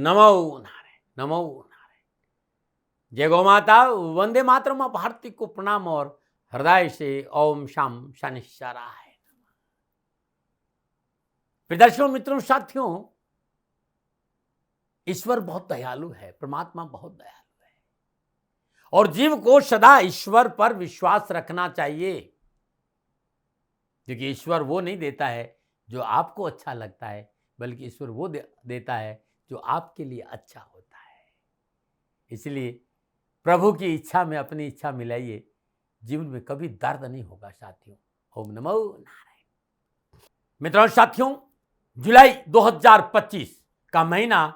नमो नारायण, नमो नारायण। जय गौ माता, वंदे मातरम। भारती को प्रणाम और हृदय से ओम शाम शनिश्चराय। दर्शकों, मित्रों, साथियों, ईश्वर बहुत दयालु है, परमात्मा बहुत दयालु है और जीव को सदा ईश्वर पर विश्वास रखना चाहिए, क्योंकि ईश्वर वो नहीं देता है जो आपको अच्छा लगता है, बल्कि ईश्वर वो देता है जो आपके लिए अच्छा होता है। इसलिए प्रभु की इच्छा में अपनी इच्छा मिलाइए, जीवन में कभी दर्द नहीं होगा साथियों। ओम नमो नारायण। मित्रों, साथियों, जुलाई 2025 का महीना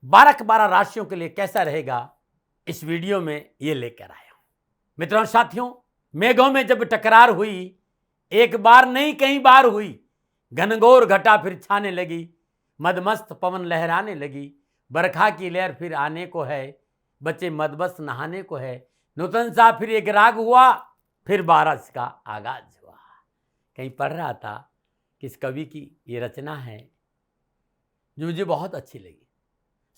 12 राशियों के लिए कैसा रहेगा, इस वीडियो में ये लेकर आया हूं। मित्रों, साथियों, मेघों में जब टकरार हुई, एक बार नहीं कई बार हुई, घनघोर घटा फिर छाने लगी, मदमस्त पवन लहराने लगी, बरखा की लहर फिर आने को है, बच्चे मदमस्त नहाने को है, नूतन सा फिर एक राग हुआ, फिर बारिश का आगाज हुआ। कहीं पढ़ रहा था कि इस कवि की ये रचना है जो मुझे बहुत अच्छी लगी,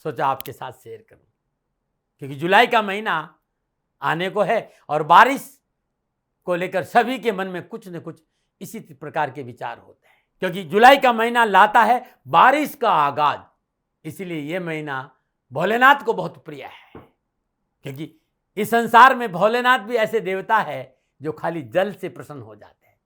सोचा आपके साथ शेयर करूं, क्योंकि जुलाई का महीना आने को है और बारिश को लेकर सभी के मन में कुछ न कुछ इसी प्रकार के विचार होते हैं, क्योंकि जुलाई का महीना लाता है बारिश का आगाज। इसलिए यह महीना भोलेनाथ को बहुत प्रिय है, क्योंकि इस संसार में भोलेनाथ भी ऐसे देवता है जो खाली जल से प्रसन्न हो जाते हैं।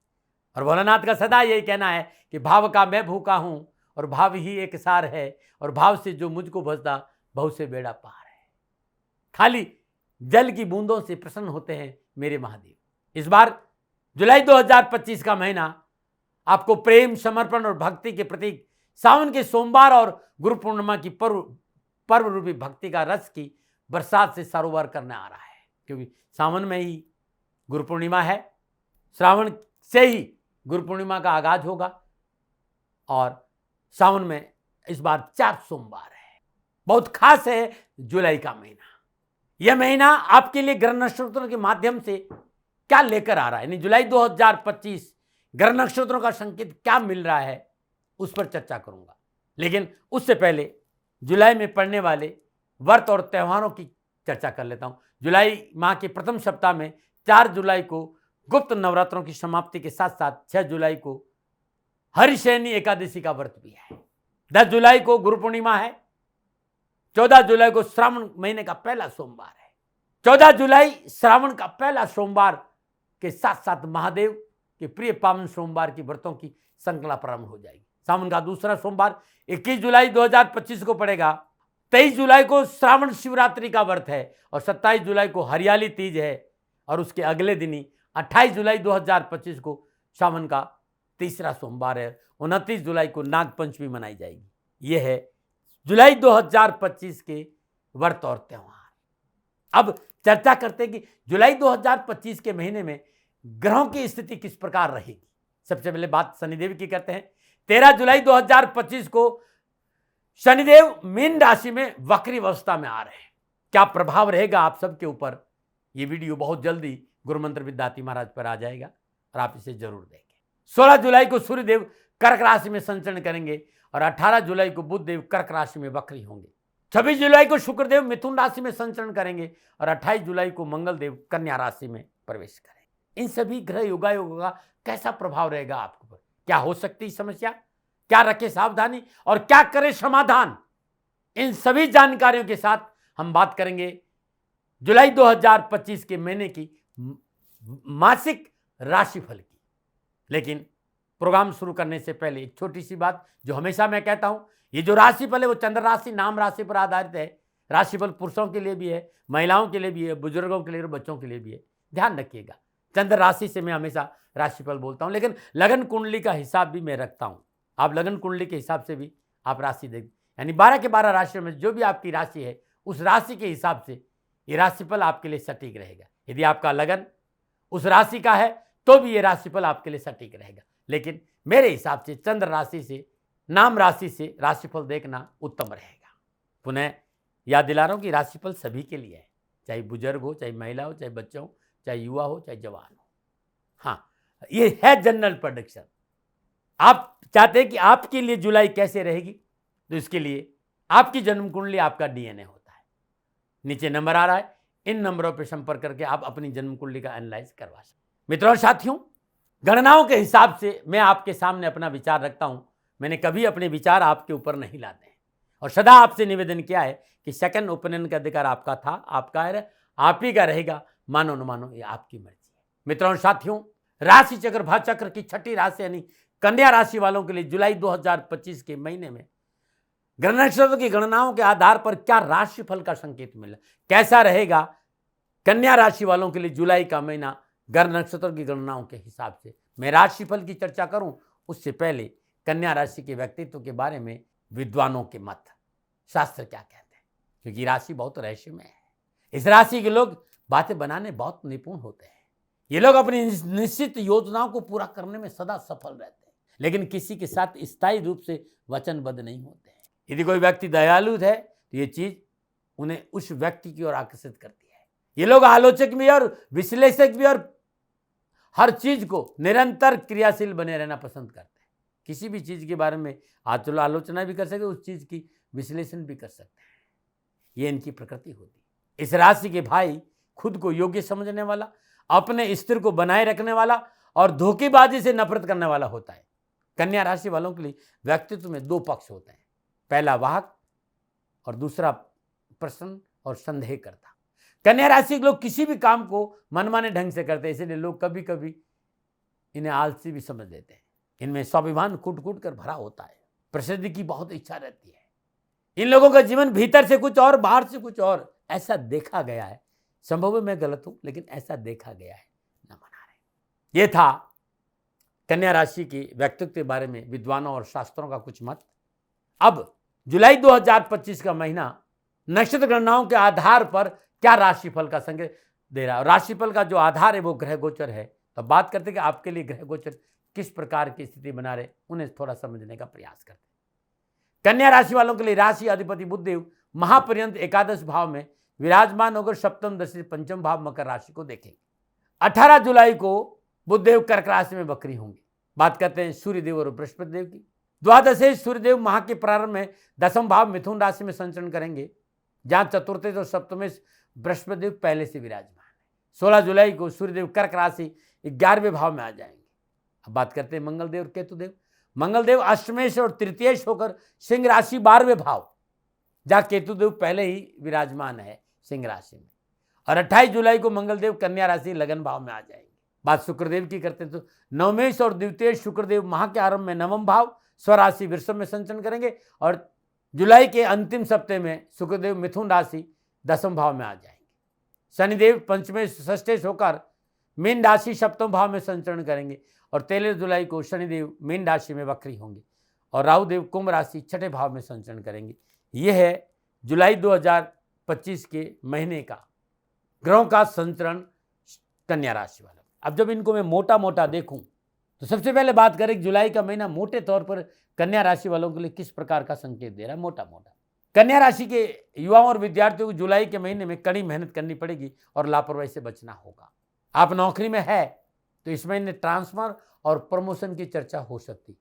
और भोलेनाथ का सदा यही कहना है कि भाव का मैं भूखा हूं और भाव ही एक सार है, और भाव से जो मुझको भजता बहु से बेड़ा पार है। खाली जल की बूंदों से प्रसन्न होते हैं मेरे महादेव। इस बार जुलाई 2025 का महीना आपको प्रेम, समर्पण और भक्ति के प्रतीक सावन के सोमवार और गुरु पूर्णिमा की पर्व रूपी भक्ति का रस की बरसात से सरोवर करने आ रहा है, क्योंकि सावन में ही गुरु पूर्णिमा है, श्रावण से ही गुरु पूर्णिमा का आगाज होगा और सावन में इस बार 4 सोमवार है। बहुत खास है जुलाई का महीना। यह महीना आपके लिए ग्रह नक्षत्रों के माध्यम से क्या लेकर आ रहा है, यानी जुलाई 2025 ग्रह नक्षत्रों का संकेत क्या मिल रहा है, उस पर चर्चा करूंगा। लेकिन उससे पहले जुलाई में पड़ने वाले व्रत और त्योहारों की चर्चा कर लेता हूं। जुलाई माह के प्रथम सप्ताह में 4 जुलाई को गुप्त नवरात्रों की समाप्ति के साथ साथ 6 जुलाई को हरिशयनी एकादशी का व्रत भी है। 10 जुलाई को गुरु पूर्णिमा है। 14 जुलाई को श्रावण महीने का पहला सोमवार है। 14 जुलाई श्रावण का पहला सोमवार के साथ साथ महादेव के प्रिय पावन सोमवार की व्रतों की श्रृंखला प्रारंभ हो जाएगी। सावन का दूसरा सोमवार 21 जुलाई 2025 को पड़ेगा। 23 जुलाई को श्रावण शिवरात्रि का व्रत है और 27 जुलाई को हरियाली तीज है, और उसके अगले दिन ही 28 जुलाई 2025 को सावन का तीसरा सोमवार है। 29 जुलाई को नाग पंचमी मनाई जाएगी। यह है जुलाई 2025 के व्रत और त्योहार। अब चर्चा करते हैं कि जुलाई 2025 के महीने में ग्रहों की स्थिति किस प्रकार रहेगी। सबसे पहले बात शनिदेव की करते हैं। 13 जुलाई 2025 को शनिदेव मीन राशि में वक्री अवस्था में आ रहे हैं। क्या प्रभाव रहेगा आप सबके ऊपर, यह वीडियो बहुत जल्दी गुरुमंत्र विद्यार्थी महाराज पर आ जाएगा और आप इसे जरूर देखें। 16 जुलाई को सूर्यदेव कर्क राशि में संचरण करेंगे और 18 जुलाई को बुधदेव कर्क राशि में वक्री होंगे। 26 जुलाई को शुक्रदेव मिथुन राशि में संचरण करेंगे और 28 जुलाई को मंगलदेव कन्या राशि में प्रवेश करेंगे। इन सभी ग्रह योगायोगों का कैसा प्रभाव रहेगा आपके ऊपर, क्या हो सकती समस्या, क्या रखे सावधानी और क्या करे समाधान, इन सभी जानकारियों के साथ हम बात करेंगे जुलाई 2025 के महीने की मासिक राशिफल की। लेकिन प्रोग्राम शुरू करने से पहले एक छोटी सी बात जो हमेशा मैं कहता हूं, ये जो राशिफल है वो चंद्र राशि नाम राशि पर आधारित है। राशिफल पुरुषों के लिए भी है, महिलाओं के लिए भी है, बुजुर्गों के लिए और बच्चों के लिए भी है। ध्यान रखिएगा, चंद्र राशि से मैं हमेशा राशिफल बोलता हूं, लेकिन लगन कुंडली का हिसाब भी मैं रखता हूं। आप लगन कुंडली के हिसाब से भी आप राशि देख, यानी 12 के 12 राशियों में जो भी आपकी राशि है उस राशि के हिसाब से ये राशिफल आपके लिए सटीक रहेगा। यदि आपका लगन उस राशि का है तो भी ये राशिफल आपके लिए सटीक रहेगा, लेकिन मेरे हिसाब से चंद्र राशि से नाम राशि से राशिफल देखना उत्तम रहेगा। पुनः याद दिला रहा हूं कि राशिफल सभी के लिए है, चाहे बुजुर्ग हो, चाहे महिला हो, चाहे बच्चा हो, चाहे युवा हो, चाहे जवान हो। हाँ, ये है जनरल प्रेडिक्शन। आप चाहते हैं कि आपके लिए जुलाई कैसे रहेगी, तो इसके लिए आपकी जन्म कुंडली आपका डीएनए होता है। नीचे नंबर आ रहा है, इन नंबरों पर संपर्क करके आप अपनी जन्म कुंडली का एनालाइज करवा सकते। मित्रों और साथियों, गणनाओं के हिसाब से मैं आपके सामने अपना विचार रखता हूं। मैंने कभी अपने विचार आपके ऊपर नहीं लाते हैं और सदा आपसे निवेदन किया है कि सेकंड ओपिनियन का अधिकार आपका था, आपका है, आप ही का रहेगा। मानो न मानो ये आपकी मर्जी है। मित्रों और साथियों, राशि चक्र भाव चक्र की छठी राशि यानी कन्या राशि वालों के लिए जुलाई 2025 के महीने में ग्रह नक्षत्रों की गणनाओं के आधार पर क्या राशिफल का संकेत मिला, कैसा रहेगा कन्या राशि वालों के लिए जुलाई का महीना ग्रह नक्षत्रों की गणनाओं के हिसाब से। मैं राशिफल की चर्चा करूं उससे पहले कन्या राशि के व्यक्तित्व के बारे में विद्वानों के मत, शास्त्र क्या कहते हैं, क्योंकि राशि बहुत रहस्यमय है। इस राशि के लोग बातें बनाने बहुत निपुण होते हैं। ये लोग अपनी निश्चित योजनाओं को पूरा करने में सदा सफल रहते हैं, लेकिन किसी के साथ स्थायी रूप से वचनबद्ध नहीं होते हैं। यदि कोई व्यक्ति दयालु है तो ये चीज उन्हें उस व्यक्ति की ओर आकर्षित करती है। ये लोग आलोचक भी और विश्लेषक भी और हर चीज को निरंतर क्रियाशील बने रहना पसंद करते हैं। किसी भी चीज के बारे में आलोचना भी कर सकते, उस चीज की विश्लेषण भी कर सकते हैं। ये इनकी प्रकृति होती है। इस राशि के भाई खुद को योग्य समझने वाला, अपने स्थिर को बनाए रखने वाला और धोखेबाजी से नफरत करने वाला होता है। कन्या राशि वालों के लिए व्यक्तित्व में दो पक्ष होते हैं, पहला वाहक और दूसरा प्रश्न और संदेह करता। कन्या राशि के लोग किसी भी काम को मनमाने ढंग से करते हैं, इसलिए लोग कभी कभी इन्हें आलसी भी समझ लेते हैं। इनमें स्वाभिमान कूट कूट कर भरा होता है, प्रसिद्धि की बहुत इच्छा रहती है। इन लोगों का जीवन भीतर से कुछ और बाहर से कुछ और, ऐसा देखा गया है। संभव है मैं गलत हूं, लेकिन ऐसा देखा गया है, न मना रहे। यह था कन्या राशि के व्यक्तित्व के बारे में विद्वानों और शास्त्रों का कुछ मत। अब जुलाई 2025 का महीना नक्षत्र गणनाओं के आधार पर क्या राशिफल का संकेत दे रहा है। राशिफल का जो आधार है वो ग्रह गोचर है। तो बात करते हैं कि आपके लिए ग्रह गोचर किस प्रकार की स्थिति बना रहे, उन्हें थोड़ा समझने का प्रयास करते हैं। कन्या राशि वालों के लिए राशि अधिपति बुधदेव महापर्यंत एकादश भाव में विराजमान होकर सप्तम दशम पंचम भाव मकर राशि को देखेंगे। 18 जुलाई को बुधदेव कर्क राशि में वक्री होंगे। बात करते हैं सूर्यदेव और बृहस्पति देव की। द्वादशेश सूर्यदेव माह के प्रारंभ में दसम भाव मिथुन राशि में संचरण करेंगे, जहां चतुर्थेश और सप्तमेश बृहस्पति देव पहले से विराजमान है। 16 जुलाई को सूर्यदेव कर्क राशि 11वें भाव में आ जाएंगे। अब बात करते हैं मंगलदेव और केतुदेव। मंगलदेव अष्टमेश और तृतीयेश होकर सिंह राशि 12वें भाव, जहां केतुदेव पहले ही विराजमान है सिंह राशि में। और 28 जुलाई को मंगलदेव कन्या राशि लगन भाव में आ जाएंगे। बात शुक्रदेव की करते हैं तो नवमेश और द्वितीय शुक्रदेव माह के आरंभ में नवम भाव स्वराशि वृषभ में संचरण करेंगे और जुलाई के अंतिम सप्ताह में शुक्रदेव मिथुन राशि दसम भाव में आ जाएंगे। शनिदेव पंचमेश षष्ठेश होकर मीन राशि सप्तम भाव में संचरण करेंगे और 13 जुलाई को शनिदेव मीन राशि में वक्री होंगे और राहुदेव कुंभ राशि छठे भाव में संचरण करेंगे। यह है जुलाई 2025 के महीने का ग्रहों का संचरण कन्या राशि वाला। अब जब इनको मैं मोटा मोटा देखूं तो सबसे पहले बात करें कि जुलाई का महीना मोटे तौर पर कन्या राशि वालों के लिए किस प्रकार का संकेत दे रहा है। मोटा मोटा कन्या राशि के युवाओं और विद्यार्थियों को जुलाई के महीने में कड़ी मेहनत करनी पड़ेगी और लापरवाही से बचना होगा। आप नौकरी में है तो इस महीने ट्रांसफर और प्रमोशन की चर्चा हो सकती,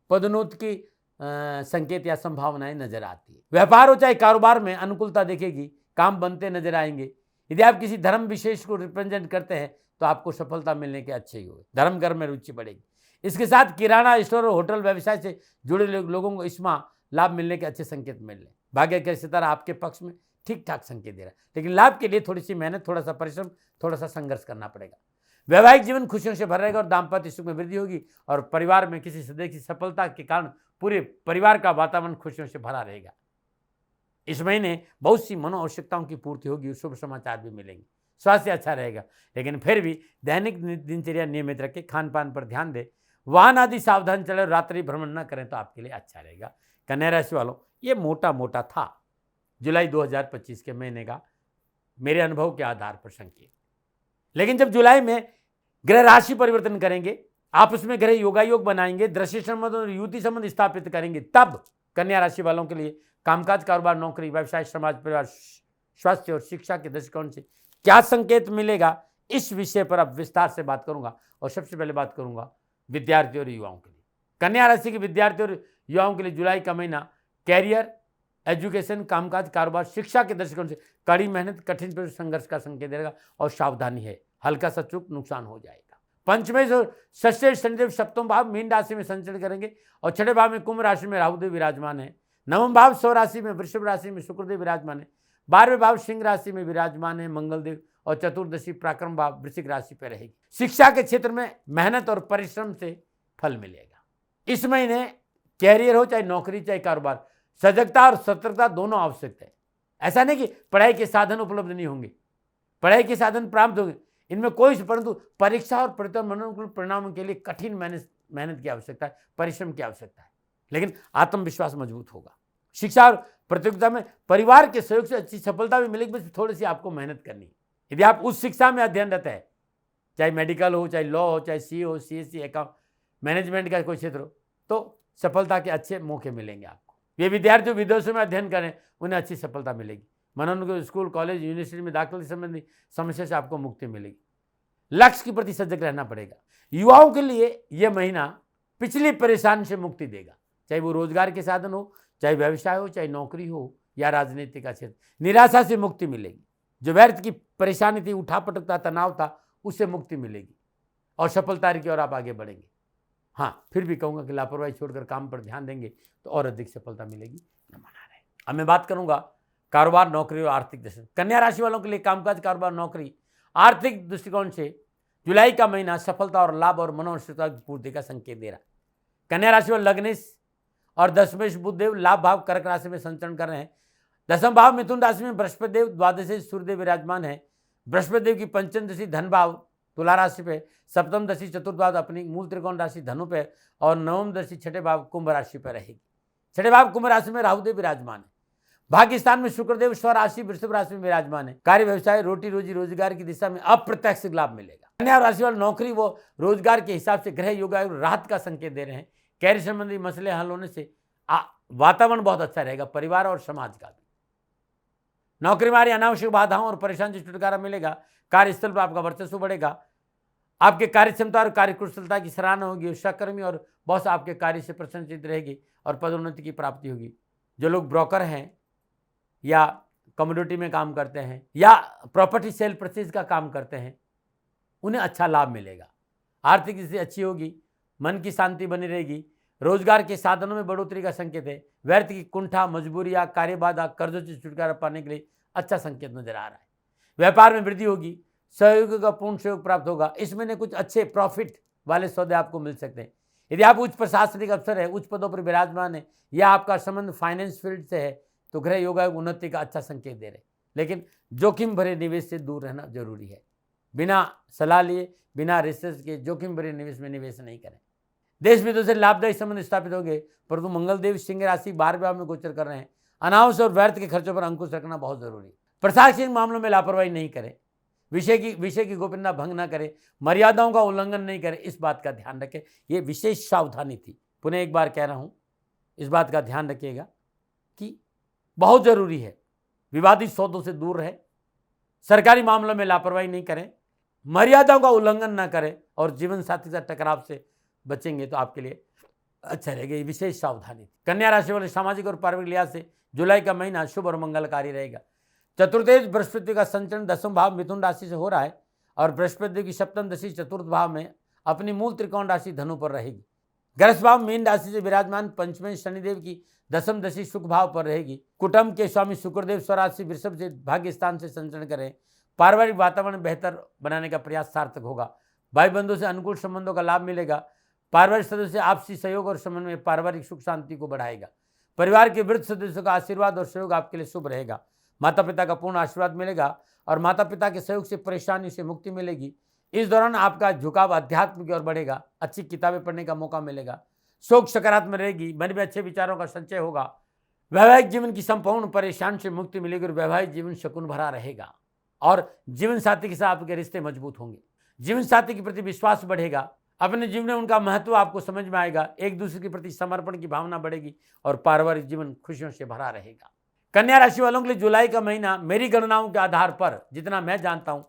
पदोन्नति की संकेत या संभावनाएं नजर आती है। व्यापार हो चाहे कारोबार में अनुकूलता दिखेगी, काम बनते नजर आएंगे। यदि आप किसी धर्म विशेष को रिप्रेजेंट करते हैं तो आपको सफलता मिलने के अच्छे ही होगा, धर्म कर्म में रुचि बढ़ेगी। इसके साथ किराना स्टोर और होटल व्यवसाय से जुड़े लोगों को इस माह लाभ मिलने के अच्छे संकेत मिल रहे। भाग्य के सितारा आपके पक्ष में ठीक ठाक संकेत दे रहा है, लेकिन लाभ के लिए थोड़ी सी मेहनत, थोड़ा सा परिश्रम, थोड़ा सा संघर्ष करना पड़ेगा। वैवाहिक जीवन खुशियों से भर रहेगा और दाम्पत्य सुख में वृद्धि होगी और परिवार में किसी सदस्य की सफलता के कारण पूरे परिवार का वातावरण खुशियों से भरा रहेगा। इस महीने बहुत सी मनो आवश्यकताओं की पूर्ति होगी, शुभ समाचार भी मिलेंगे। स्वास्थ्य अच्छा रहेगा, लेकिन फिर भी दैनिक दिनचर्या नियमित रखें, खान पान पर ध्यान दें, वाहन आदि सावधान चले, रात्रि भ्रमण न करें तो आपके लिए अच्छा रहेगा। कन्या राशि वालों, ये मोटा मोटा था जुलाई 2025 के महीने का मेरे अनुभव के आधार पर संकेत। लेकिन जब जुलाई में ग्रह राशि परिवर्तन करेंगे, आपस में ग्रह योगायोग बनाएंगे, दृश्य संबंध और युति संबंध स्थापित करेंगे, तब कन्या राशि वालों के लिए कामकाज, कारोबार, नौकरी, व्यवसाय, समाज, परिवार, स्वास्थ्य और शिक्षा के दृष्टिकोण से क्या संकेत मिलेगा, इस विषय पर अब विस्तार से बात करूंगा। और सबसे पहले बात करूंगा विद्यार्थियों और युवाओं के लिए। कन्या राशि के विद्यार्थियों और युवाओं के लिए जुलाई का महीना कैरियर, एजुकेशन, कामकाज, कारोबार, शिक्षा के दृष्टिकोण से कड़ी मेहनत, कठिन पर संघर्ष का संकेत देगा और सावधानी है, हल्का सा चूक नुकसान हो जाएगा। पंचमे षष्ठ शनिदेव सप्तम भाव मीन राशि में संचरण करेंगे और छठे भाव में कुंभ राशि में राहुदेव विराजमान है। नवम भाव स्व राशि में वृषभ राशि में शुक्रदेव विराजमान है। 12वें भाव सिंह राशि में विराजमान है मंगलदेव और चतुर्दशी पराक्रम भाव वृश्चिक राशि पर रहेगी। शिक्षा के क्षेत्र में मेहनत और परिश्रम से फल मिलेगा। इस महीने कैरियर हो चाहे नौकरी चाहे कारोबार, सजगता और सतर्कता दोनों आवश्यक है। ऐसा नहीं कि पढ़ाई के साधन उपलब्ध नहीं होंगे, पढ़ाई के साधन प्राप्त होंगे, इनमें कोई, परंतु परीक्षा और प्रतिकूल परिणामों के लिए कठिन मेहनत की आवश्यकता है, परिश्रम की आवश्यकता है, लेकिन आत्मविश्वास मजबूत होगा। शिक्षा और प्रतियोगिता में परिवार के सहयोग से अच्छी सफलता भी मिलेगी, बस थोड़ी सी आपको मेहनत करनी है। यदि आप उस शिक्षा में अध्ययनरत है, चाहे मेडिकल हो, चाहे लॉ हो, चाहे सी हो, CSC, अकाउंट, मैनेजमेंट का कोई क्षेत्र हो, तो सफलता के अच्छे मौके मिलेंगे आपको। ये विद्यार्थी विदेशों में अध्ययन करें, उन्हें अच्छी सफलता मिलेगी। मनोरंजन स्कूल, कॉलेज, यूनिवर्सिटी में दाखिले संबंधी समस्या से आपको मुक्ति मिलेगी। लक्ष्य के प्रति सजग रहना पड़ेगा। युवाओं के लिए यह महीना पिछली परेशानी से मुक्ति देगा, चाहे वो रोजगार के साधन हो, चाहे व्यवसाय हो, चाहे नौकरी हो या राजनीति का क्षेत्र। निराशा से मुक्ति मिलेगी, जो व्यर्थ की परेशानी थी, उठापटक था, तनाव था, उससे मुक्ति मिलेगी और सफलता की ओर आप आगे बढ़ेंगे। हाँ, फिर भी कहूँगा कि लापरवाही छोड़कर काम पर ध्यान देंगे तो और अधिक सफलता मिलेगी। न मना रहे। अब मैं बात करूँगा कारोबार, नौकरी और आर्थिक दृष्टि। कन्या राशि वालों के लिए कामकाज, कारोबार, नौकरी, आर्थिक दृष्टिकोण से जुलाई का महीना सफलता और लाभ और मनोवांछितता की पूर्ति का संकेत दे रहा है। कन्या राशि वाले लग्नेश और दशमेश बुधदेव लाभ भाव कर्क राशि में संचरण कर रहे हैं। दसम भाव मिथुन राशि में बृहस्पति देव, द्वादशी सूर्यदेव विराजमान है। बृहस्पति देव की पंचम दशा धन भाव तुला राशि पे, सप्तम दशा चतुर्थ भाव अपनी मूल त्रिकोण राशि धनु पे और नवम दशा छठे भाव कुंभ राशि पर रहेगी। छठे भाव कुंभ राशि में राहुदेव विराजमान है। भाग्य स्थान में शुक्रदेव स्व राशि वृषभ राशि में विराजमान है। कार्य व्यवसाय, रोटी रोजी रोजगार की दिशा में अप्रत्यक्ष लाभ मिलेगा। कन्या राशि वाले नौकरी व रोजगार के हिसाब से ग्रह योग राहत का संकेत दे रहे हैं। कैरियर संबंधी मसले हल होने से वातावरण बहुत अच्छा रहेगा, परिवार और समाज का भी। नौकरी में अनावश्यक बाधाओं और परेशानी से छुटकारा मिलेगा। कार्यस्थल पर आपका वर्चस्व बढ़ेगा। आपके कार्य क्षमता और कार्य कुशलता की सराहना होगी। सहकर्मी और बॉस आपके कार्य से प्रसन्नचित्त रहेगी और पदोन्नति की प्राप्ति होगी। जो लोग ब्रोकर हैं या कमोडिटी में काम करते हैं या प्रॉपर्टी सेल परचेज का काम करते हैं, उन्हें अच्छा लाभ मिलेगा। आर्थिक स्थिति अच्छी होगी, मन की शांति बनी रहेगी। रोजगार के साधनों में बढ़ोतरी का संकेत है। व्यर्थ की कुंठा, मजबूरियां, कार्यबाधा, कर्जों से छुटकारा पाने के लिए अच्छा संकेत नजर आ रहा है। व्यापार में वृद्धि होगी, सहयोग का पूर्ण सहयोग प्राप्त होगा। इस महीने कुछ अच्छे प्रॉफिट वाले सौदे आपको मिल सकते हैं। यदि आप उच्च प्रशासनिक अफसर है, उच्च पदों पर विराजमान है या आपका संबंध फाइनेंस फील्ड से है, तो ग्रह योग उन्नति का अच्छा संकेत दे रहे। लेकिन जोखिम भरे निवेश से दूर रहना जरूरी है। बिना सलाह लिए, बिना रिसर्च के जोखिम भरे निवेश में निवेश नहीं करें। देश विदेश से लाभदायी संबंध स्थापित होंगे, परंतु मंगलदेव सिंह राशि 12वें भाव में गोचर कर रहे हैं। अनावश्यक और व्यर्थ के खर्चों पर अंकुश रखना बहुत जरूरी है। प्रशासनिक मामलों में लापरवाही नहीं करें। विषय की गोपनीयता भंग ना करें। मर्यादाओं का उल्लंघन नहीं करें, इस बात का ध्यान रखें। ये विशेष सावधानी थी। पुनः एक बार कह रहा हूं, इस बात का ध्यान रखिएगा कि बहुत जरूरी है विवादित सौदों से दूर रहें, सरकारी मामलों में लापरवाही नहीं करें, मर्यादाओं का उल्लंघन ना करें और जीवन साथी से टकराव से बचेंगे तो आपके लिए अच्छा रहेगा। ये विशेष सावधानी थी। कन्या राशि वाले सामाजिक और पारिवारिक लिहाज से जुलाई का महीना शुभ और मंगलकारी रहेगा। चतुर्देश बृहस्पति का संचरण दसम भाव मिथुन राशि से हो रहा है और बृहस्पति की सप्तम दशा चतुर्थ भाव में अपनी मूल त्रिकोण राशि धनु पर रहेगी। ग्रस भाव मीन राशि से विराजमान पंचमें शनिदेव की दसम दशा सुख भाव पर रहेगी। कुटुंब के स्वामी शुक्रदेव स्वराशि वृषभ से भाग्य स्थान से संचरण करें। पारिवारिक वातावरण बेहतर बनाने का प्रयास सार्थक होगा। भाई बंधुओं से अनुकूल संबंधों का लाभ मिलेगा। पारिवारिक सदस्य आपसी सहयोग और समन्वय पारिवारिक सुख शांति को बढ़ाएगा। परिवार के वृद्ध सदस्यों का आशीर्वाद और सहयोग आपके लिए शुभ रहेगा। माता पिता का पूर्ण आशीर्वाद मिलेगा और माता पिता के सहयोग से परेशानी से मुक्ति मिलेगी। इस दौरान आपका झुकाव अध्यात्म की ओर बढ़ेगा। अच्छी किताबें पढ़ने का मौका मिलेगा। सोच सकारात्मक रहेगी। मन में अच्छे विचारों का संचय होगा। वैवाहिक जीवन की संपूर्ण परेशानी से मुक्ति मिलेगी और वैवाहिक जीवन शकुन भरा रहेगा और जीवन साथी के साथ आपके रिश्ते मजबूत होंगे। जीवन साथी के प्रति विश्वास बढ़ेगा। अपने जीवन में उनका महत्व आपको समझ में आएगा। एक दूसरे के प्रति समर्पण की भावना बढ़ेगी और पारिवारिक जीवन खुशियों से भरा रहेगा। कन्या राशि वालों के लिए जुलाई का महीना मेरी गणनाओं के आधार पर जितना मैं जानता हूं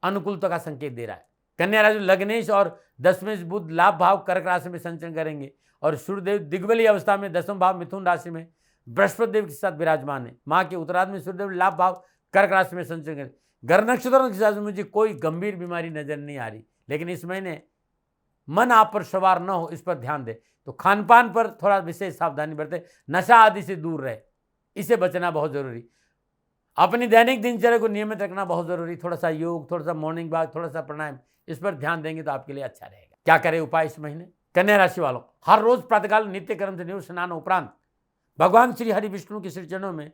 अनुकूलता का संकेत दे रहा है। कन्या राशि लग्नेश और दशमेश बुध लाभ भाव कर्क राशि में संचरण करेंगे और सूर्यदेव दिग्बली अवस्था में दसम भाव मिथुन राशि में बृहस्पति देव के साथ विराजमान है। माह के उत्तरार्ध में सूर्यदेव लाभ भाव कर्क राशि में संचरण करें। घर नक्षत्रों के हिसाब से मुझे कोई गंभीर बीमारी नजर नहीं आ रही, लेकिन इस महीने मन आप पर सवार न हो, इस पर ध्यान दे। तो खान पान पर थोड़ा विशेष सावधानी बरते, नशा आदि से दूर रहे, इसे बचना बहुत जरूरी। अपनी दैनिक दिनचर्या को नियमित रखना बहुत जरूरी। थोड़ा सा योग, थोड़ा सा मॉर्निंग वॉक, थोड़ा सा प्राणायाम, इस पर ध्यान देंगे तो आपके लिए अच्छा रहेगा। क्या करें उपाय इस महीने? कन्या राशि वालों, हर रोज प्रातःकाल नित्य कर्म से निवृत्त स्नान उपरांत भगवान श्री हरि विष्णु के श्री चरणों में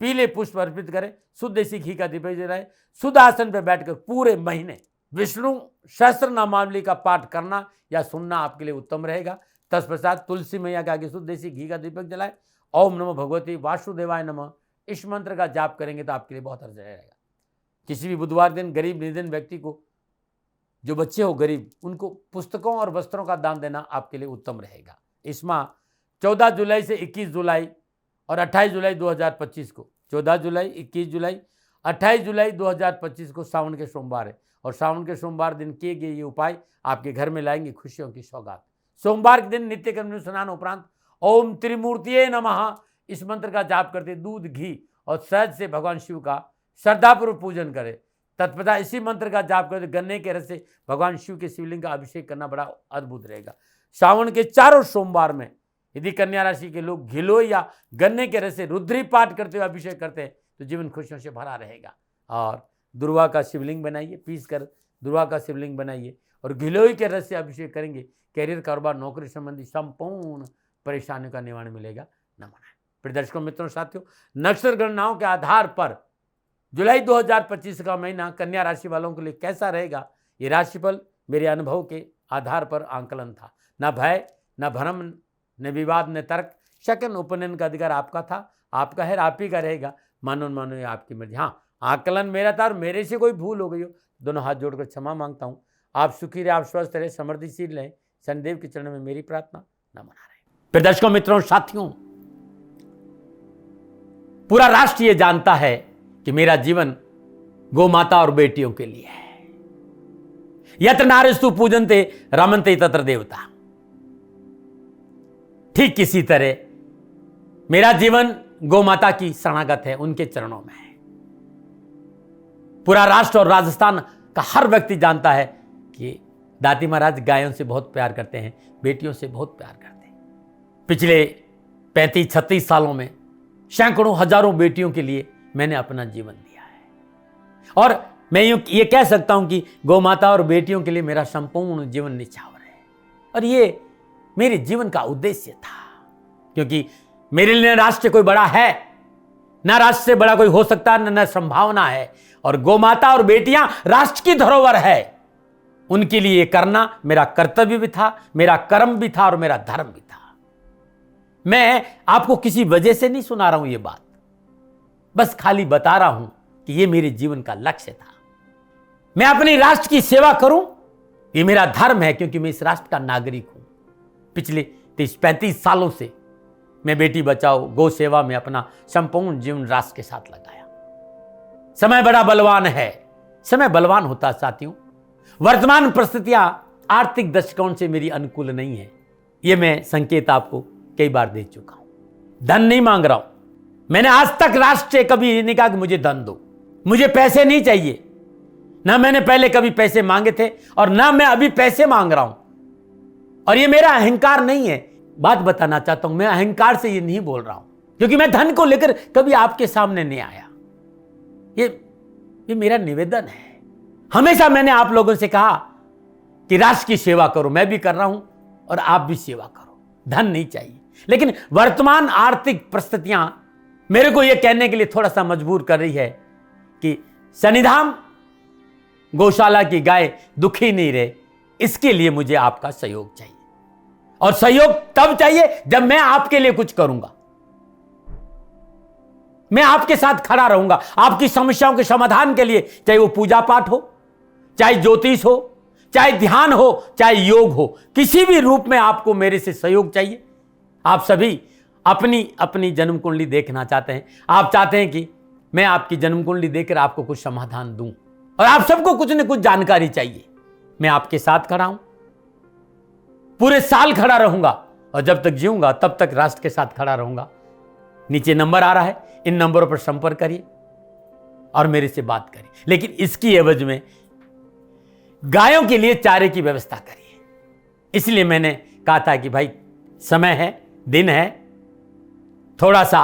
पीले पुष्प अर्पित करें, शुद्ध देसी घी का दीपक जलाएं, शुद्ध आसन पर बैठकर पूरे महीने विष्णु सहस्त्र नामावली का पाठ करना या सुनना आपके लिए उत्तम रहेगा। तत्पश्चात तुलसी मैया के आगे शुद्ध देसी घी का दीपक जलाए, ओम नमो भगवती वासुदेवाय नमः, इस मंत्र का जाप करेंगे तो आपके लिए बहुत अच्छा रहेगा। किसी भी बुधवार दिन गरीब निर्धन व्यक्ति को, जो बच्चे हो गरीब, उनको पुस्तकों और वस्त्रों का दान देना आपके लिए उत्तम रहेगा। इस माह 14 जुलाई से 21 जुलाई और 28 जुलाई 2025 को, 14 जुलाई, 21 जुलाई, 28 जुलाई 2025 को सावन के सोमवार है, और सावन के सोमवार दिन किए गए ये उपाय आपके घर में लाएंगे खुशियों की सौगात। सोमवार के दिन नित्य कर्म स्नान उपरांत ओम त्रिमूर्तिये नमः, इस मंत्र का जाप करते दूध, घी और शहद से भगवान शिव का श्रद्धापूर्वक पूजन करें। तत्पश्चात इसी मंत्र का जाप करते गन्ने के रस से भगवान शिव के शिवलिंग का अभिषेक करना बड़ा अद्भुत रहेगा। सावन के चारों सोमवार में यदि कन्या राशि के लोग घिलोय या गन्ने के रस से रुद्री पाठ करते हुए अभिषेक करते हैं तो जीवन खुशियों से भरा रहेगा। और दुर्वा का शिवलिंग बनाइए, पीस कर दुर्वा का शिवलिंग बनाइए और घिलोय के रस से अभिषेक करेंगे। कैरियर, कारोबार, नौकरी संबंधी संपूर्ण परेशानियों का निवारण मिलेगा। नमन। प्रिय दर्शकों, मित्रों, साथियों, नक्षत्र गणनाओं के आधार पर जुलाई 2025 का महीना कन्या राशि वालों के लिए कैसा रहेगा, ये राशिफल मेरे अनुभव के आधार पर आंकलन था। न भय, न भ्रम, न विवाद, न तर्क, शकन उपनयन का अधिकार आपका था, आपका है, आप ही का रहेगा। मानो मानो ये आपकी मर्जी। हाँ, आकलन मेरा था और मेरे से कोई भूल हो गई हो, दोनों हाथ जोड़कर क्षमा मांगता हूँ। आप सुखी रहे, आप स्वस्थ रहे, समृद्धिशील रहे, शनिदेव के चरणों में मेरी प्रार्थना। नमन। प्रिय दर्शकों, मित्रों, साथियों, पूरा राष्ट्र ये जानता है कि मेरा जीवन गौ माता और बेटियों के लिए है। यत्र नारीस्तु पूजन्ते रमन्ते तत्र देवता। ठीक किसी तरह मेरा जीवन गौ माता की शरणागत है, उनके चरणों में है। पूरा राष्ट्र और राजस्थान का हर व्यक्ति जानता है कि दादी महाराज गायों से बहुत प्यार करते हैं, बेटियों से बहुत प्यार करते हैं। पिछले 35-36 सालों में सैकड़ों हजारों बेटियों के लिए मैंने अपना जीवन दिया है, और मैं ये कह सकता हूं कि गौ माता और बेटियों के लिए मेरा संपूर्ण जीवन निछावर है। और ये मेरे जीवन का उद्देश्य था, क्योंकि मेरे लिए राष्ट्र कोई बड़ा है, ना राष्ट्र से बड़ा कोई हो सकता, न संभावना है। और गौ माता और बेटियां राष्ट्र की धरोहर है, उनके लिए ये करना मेरा कर्तव्य भी था, मेरा कर्म भी था और मेरा धर्म भी था। मैं आपको किसी वजह से नहीं सुना रहा हूं ये बात, बस खाली बता रहा हूं कि ये मेरे जीवन का लक्ष्य था। मैं अपने राष्ट्र की सेवा करूं, ये मेरा धर्म है, क्योंकि मैं इस राष्ट्र का नागरिक हूं। पिछले 30-35 सालों से मैं बेटी बचाओ, गौ सेवा में अपना संपूर्ण जीवन राष्ट्र के साथ लगाया। समय बड़ा बलवान है, समय बलवान होता है साथियों। वर्तमान परिस्थितियां आर्थिक दृष्टिकोण से मेरी अनुकूल नहीं है, यह मैं संकेत आपको कई बार दे चुका हूं। धन नहीं मांग रहा हूं, मैंने आज तक राष्ट्र से कभी नहीं कहा कि मुझे धन दो, मुझे पैसे नहीं चाहिए। ना मैंने पहले कभी पैसे मांगे थे और ना मैं अभी पैसे मांग रहा हूं। और ये मेरा अहंकार नहीं है, बात बताना चाहता हूं, मैं अहंकार से ये नहीं बोल रहा हूं, क्योंकि मैं धन को लेकर कभी आपके सामने नहीं आया। ये मेरा निवेदन है। हमेशा मैंने आप लोगों से कहा कि राष्ट्र की सेवा करो, मैं भी कर रहा हूं और आप भी सेवा करो। धन नहीं चाहिए, लेकिन वर्तमान आर्थिक परिस्थितियां मेरे को यह कहने के लिए थोड़ा सा मजबूर कर रही है कि शनिधाम गौशाला की गाय दुखी नहीं रहे, इसके लिए मुझे आपका सहयोग चाहिए। और सहयोग तब चाहिए जब मैं आपके लिए कुछ करूंगा, मैं आपके साथ खड़ा रहूंगा आपकी समस्याओं के समाधान के लिए, चाहे वो पूजा पाठ हो, चाहे ज्योतिष हो, चाहे ध्यान हो, चाहे योग हो, किसी भी रूप में आपको मेरे से सहयोग चाहिए। आप सभी अपनी अपनी जन्म कुंडली देखना चाहते हैं, आप चाहते हैं कि मैं आपकी जन्म कुंडली देखकर आपको कुछ समाधान दूं, और आप सबको कुछ न कुछ जानकारी चाहिए। मैं आपके साथ खड़ा हूं, पूरे साल खड़ा रहूंगा, और जब तक जीऊंगा तब तक राष्ट्र के साथ खड़ा रहूंगा। नीचे नंबर आ रहा है, इन नंबरों पर संपर्क करिए और मेरे से बात करिए, लेकिन इसकी एवज में गायों के लिए चारे की व्यवस्था करिए। इसलिए मैंने कहा था कि भाई समय है, दिन है, थोड़ा सा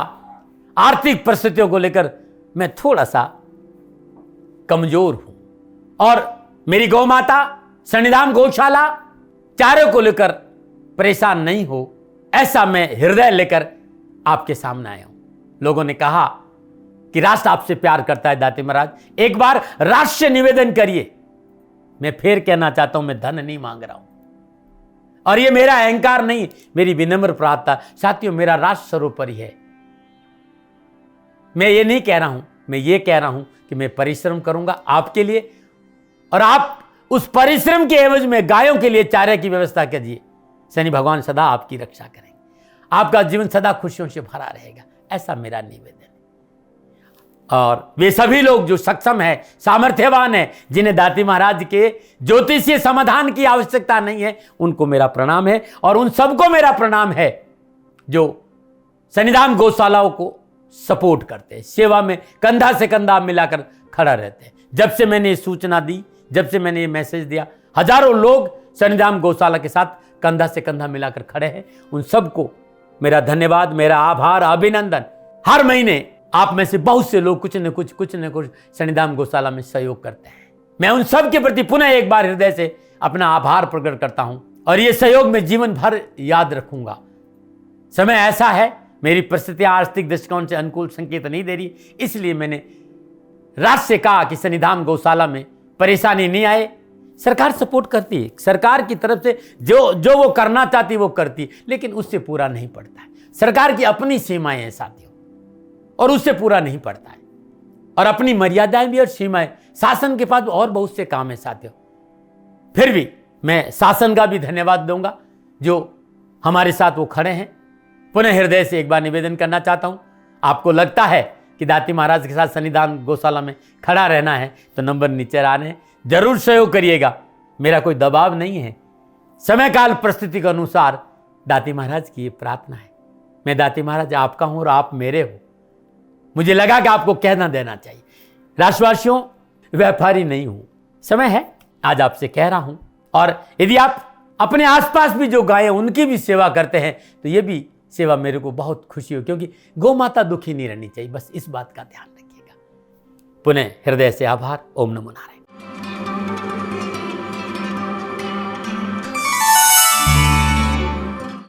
आर्थिक परिस्थितियों को लेकर मैं थोड़ा सा कमजोर हूं और मेरी गौ माता सन्निधान गौशाला चारे को लेकर परेशान नहीं हो, ऐसा मैं हृदय लेकर आपके सामने आया हूं। लोगों ने कहा कि राष्ट्र आपसे प्यार करता है दाती महाराज, एक बार राष्ट्र से निवेदन करिए। मैं फिर कहना चाहता हूं, मैं धन नहीं मांग रहा हूं और ये मेरा अहंकार नहीं, मेरी विनम्र प्रार्थना। साथियों, मेरा राष्ट्र सर्वोपरि है। मैं ये नहीं कह रहा हूं, मैं ये कह रहा हूं कि मैं परिश्रम करूंगा आपके लिए और आप उस परिश्रम के एवज में गायों के लिए चारे की व्यवस्था कीजिए। शनि भगवान सदा आपकी रक्षा करेंगे, आपका जीवन सदा खुशियों से भरा रहेगा, ऐसा मेरा निवेदन है। और वे सभी लोग जो सक्षम है, सामर्थ्यवान है, जिन्हें दाती महाराज के ज्योतिषीय समाधान की आवश्यकता नहीं है, उनको मेरा प्रणाम है। और उन सबको मेरा प्रणाम है जो सन्निधान गौशालाओं को सपोर्ट करते हैं, सेवा में कंधा से कंधा मिलाकर खड़ा रहते हैं। जब से मैंने ये सूचना दी, जब से मैंने ये मैसेज दिया, हजारों लोग सन्निधान गौशाला के साथ कंधा से कंधा मिलाकर खड़े हैं। उन सबको मेरा धन्यवाद, मेरा आभार, अभिनंदन। हर महीने आप में से बहुत से लोग कुछ न कुछ सन्निधान गौशाला में सहयोग करते हैं। मैं उन सब के प्रति पुनः एक बार हृदय से अपना आभार प्रकट करता हूं और ये सहयोग मैं जीवन भर याद रखूंगा। समय ऐसा है, मेरी परिस्थितियां आर्थिक दृष्टिकोण से अनुकूल संकेत नहीं दे रही, इसलिए मैंने राष्ट्र से कहा कि सन्निधान गौशाला में परेशानी नहीं आए। सरकार सपोर्ट करती है, सरकार की तरफ से जो वो करना चाहती वो करती, लेकिन उससे पूरा नहीं पड़ता है। सरकार की अपनी सीमाएं हैं साथियों, और उससे पूरा नहीं पड़ता है, और अपनी मर्यादाएं भी और सीमाएं। शासन के पास और बहुत से काम है साथियों। फिर भी मैं शासन का भी धन्यवाद दूंगा जो हमारे साथ वो खड़े हैं। पुनः हृदय से एक बार निवेदन करना चाहता हूं, आपको लगता है कि दाती महाराज के साथ सन्निधान गौशाला में खड़ा रहना है तो नंबर नीचे आ रहे हैं, जरूर सहयोग करिएगा। मेरा कोई दबाव नहीं है, समय काल परिस्थिति के अनुसार दाती महाराज की ये प्रार्थना है। मैं दाती महाराज आपका हूं और आप मेरे हो, मुझे लगा कि आपको कहना देना चाहिए। राष्ट्रवासियों, व्यापारी नहीं हूं, समय है आज आपसे कह रहा हूं। और यदि आप अपने आसपास भी जो गायें उनकी भी सेवा करते हैं तो ये भी सेवा मेरे को बहुत खुशी हो, क्योंकि गौ माता दुखी नहीं रहनी चाहिए, बस इस बात का ध्यान रखिएगा। पुनः हृदय से आभार। ओम नमो नारायण।